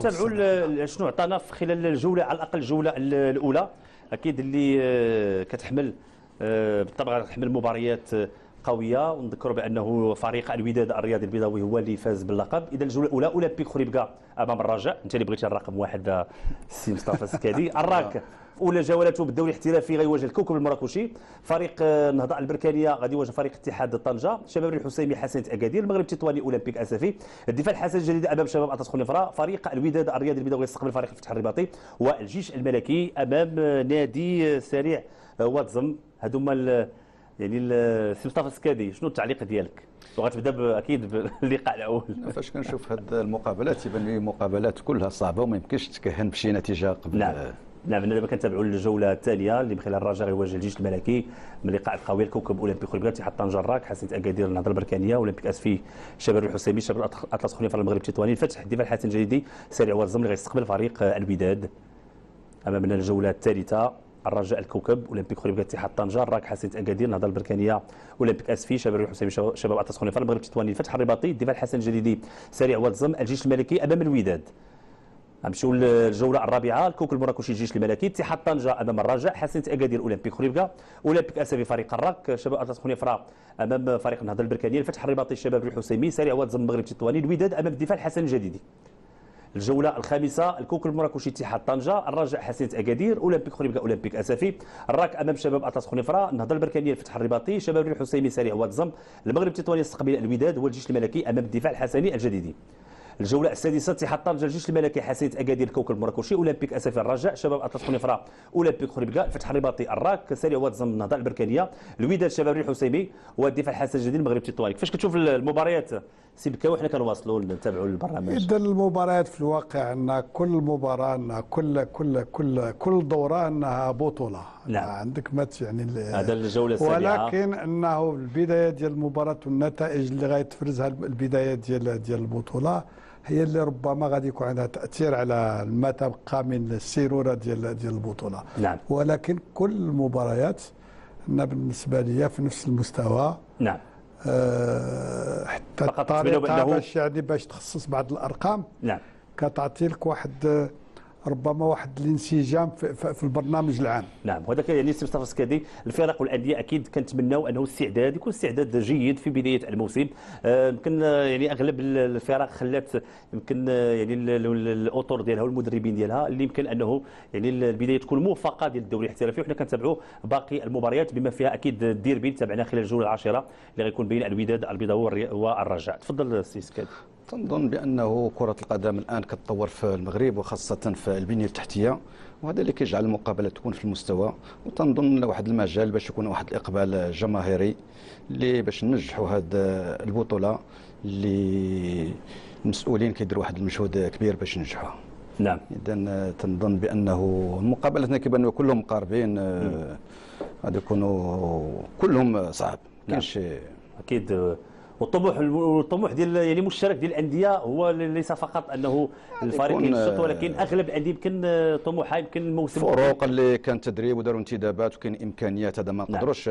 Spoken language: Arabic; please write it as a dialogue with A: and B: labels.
A: نتابعوا شنو عطانا في خلال الجوله، على الاقل الجوله الاولى اكيد اللي كتحمل بالطبع تحمل مباريات قويه، ونذكروا بانه فريق الوداد الرياضي البيضاوي هو اللي فاز باللقب. اذا الجوله الاولى اولمبيك خريبكا امام الرجاء، انت اللي بغيتي الرقم واحد السي مصطفى السكادي. الراك اولى جولته بالدوري الاحترافي غيواجه الكوكب المراكشي. فريق النهضه البركانيه غادي يواجه فريق اتحاد طنجه. شباب الحسيمي حسنيه اكادير. المغرب التطواني اولمبيك اسفي. الدفاع الحسن الجديد امام شباب اطاس خنيفره. فريق الوداد الرياضي البيضاوي يستقبل فريق الفتح الرباطي. والجيش الملكي امام نادي سريع واتزم. هادو هما يعني السي مصطفى السكادي، شنو التعليق ديالك؟ وغتبدا اكيد باللقاء الاول.
B: فاش كنشوف هاد المقابلات تيبان لي مقابلات كلها صعبه وما يمكنش تكهن بشي نتيجه قبل.
A: نعم دابا كنتابعوا الجوله الثانيه اللي من خلال الرجاء يواجه الجيش الملكي من اللقاء القوي. الكوكب اولمبيك خريبكا اتحاد طنجه الراك حسنيه اكادير النهضه البركانيه. اولمبيك اسفي شباب الحسيمي. شباب اطلس خنيفره المغرب التطواني. الفتح الدفاع الحسن الجديدي سريع واتزم اللي غيستقبل فريق الوداد. امامنا الجوله الثالثه الرجاء الكوكب اولمبيك خريبكا اتحاد طنجه الراك حسنيه اكادير النهضه البركانيه. اولمبيك اسفي شباب الحسيمي شباب اطلس خنيفره المغرب التطواني. الفتح الرباطي الدفاع الحسن الجديدي سريع واتزم. الجيش الملكي امام الوداد. غنمشيو للجوله الرابعه الكوكب المراكشي الجيش الملكي. اتحاد طنجه امام الرجاء حسنيه اكادير اولمبيك خريبكا. اولمبيك اسفي فريق الراك. شباب اطلس خنيفره امام فريق النهضه البركانيه. الفتح الرباطي الشباب الحسيمي سريع واتزم المغرب التطواني. الوداد امام الدفاع الحسن الجديدي. الجوله الخامسه الكوكب المراكشي اتحاد طنجه الرجاء حسنيه اكادير. اولمبيك خريبكا اولمبيك اسفي. الراك امام شباب اطلس خنيفره. النهضه البركانيه الفتح الرباطي. شباب الحسيمي سريع واتزم. المغرب التطواني يستقبل الوداد والجيش الملكي امام الدفاع الحسني الجديدي. الجوله السادسه اتحاد طنجه الجيش الملكي حسنيه اكادير الكوكب المراكشي. اولمبيك اسفي الرجاء. شباب اطلس خنيفره اولمبيك خريبكا. الفتح الرباطي الراك سريع واتزم النهضه البركانيه. الوداد شباب الحسيمي والدفاع الحسن الجديد المغرب التطواني. كيفاش كتشوف المباريات سي بكاوي؟ حنا كنواصلوا نتابعوا البرنامج.
C: اذا المباريات في الواقع ان كل مباراه ان كل دوره انها بطوله.
A: نعم.
C: عندك ماتش يعني
A: هذا الجوله السابعه،
C: ولكن انه البدايه ديال المباراه والنتائج اللي غيتفرزها البدايه ديال البطوله هي اللي ربما غادي يكون عندها تاثير على ما تبقى من السيروره ديال البطوله.
A: نعم.
C: ولكن كل المباريات انا بالنسبه لي في نفس المستوى.
A: نعم.
C: حتى الطريقه باش تخصص بعض الارقام.
A: نعم.
C: كتعطي لك واحد ربما واحد الانسجام في البرنامج العام.
A: نعم، وهذا يعني السي مصطفى السكادي الفرق والانديه اكيد كنتمناو انه الاستعداد يكون استعداد جيد في بدايه الموسم. يمكن يعني اغلب الفرق خلات يمكن يعني الاطر ديالها والمدربين ديالها اللي يمكن انه يعني البدايه تكون موفقه ديال الدوري الاحترافي، وحنا كنتابعوا باقي المباريات بما فيها اكيد الديربي تابعنا خلال الجوله العاشره اللي غيكون بين الوداد البيضاوي والرجاء. تفضل السي السكادي.
B: تنظن بانه كره القدم الان كتطور في المغرب وخاصه في البنيه التحتيه، وهذا اللي كيجعل المقابله تكون في المستوى. وتنظن واحد المجال باش يكون واحد الاقبال جماهيري اللي باش ننجحوا هذه البطوله اللي المسؤولين كيديروا واحد المجهود كبير باش ينجحوها.
A: نعم.
B: اذا تنظن بانه المقابلات كيبانوا كلهم مقاربين، غادي يكونوا كلهم صعب. كاينش
A: اكيد. والطموح ديال يعني مشترك ديال الانديه هو ليس فقط انه الفريق ينشط، ولكن اغلب الانديه يمكن طموحها يمكن الموسم
B: فروق اللي كان تدريب وداروا انتدابات وكاين امكانيات، هذا ما نقدروش